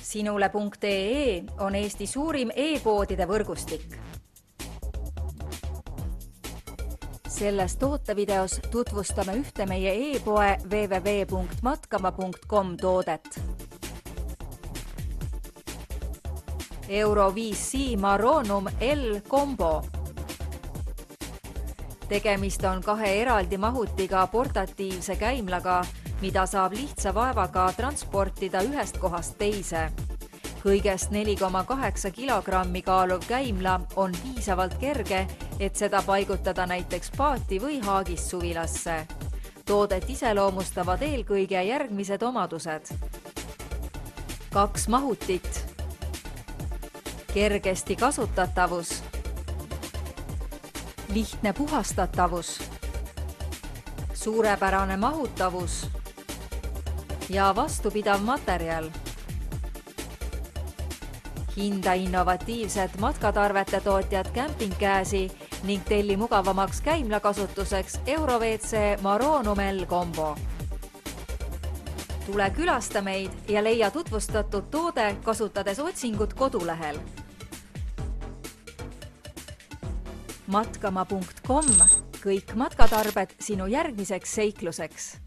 Sinule.ee on Eesti suurim e-poodide võrgustik. Selles tootevideos tutvustame ühte meie e-poe www.matkama.com toodet. Euro 5C Maronum L Combo. Tegemist on kahe eraldi mahutiga portatiivse käimlaga, mida saab lihtsa vaevaga transportida ühest kohast teise. Kõigest 4,8 kilogrammi kaaluv käimla on piisavalt kerge, et seda paigutada näiteks paati või haagist suvilasse. Toodet iseloomustavad eelkõige järgmised omadused. 2 mahutit. Kergesti kasutatavus. Lihtne puhastatavus. Suurepärane mahutavus. Ja vastupidav materjal. Hinda innovatiivset matkatarvete tootjad Campingkäsi ning telli mugavamaks käimlakasutuseks Euro WC Maronum L Combo. Tule külasta meid ja leia tutvustatud toode kasutades otsingut kodulehel. Matkama.com – kõik matkatarbed sinu järgmiseks seikluseks.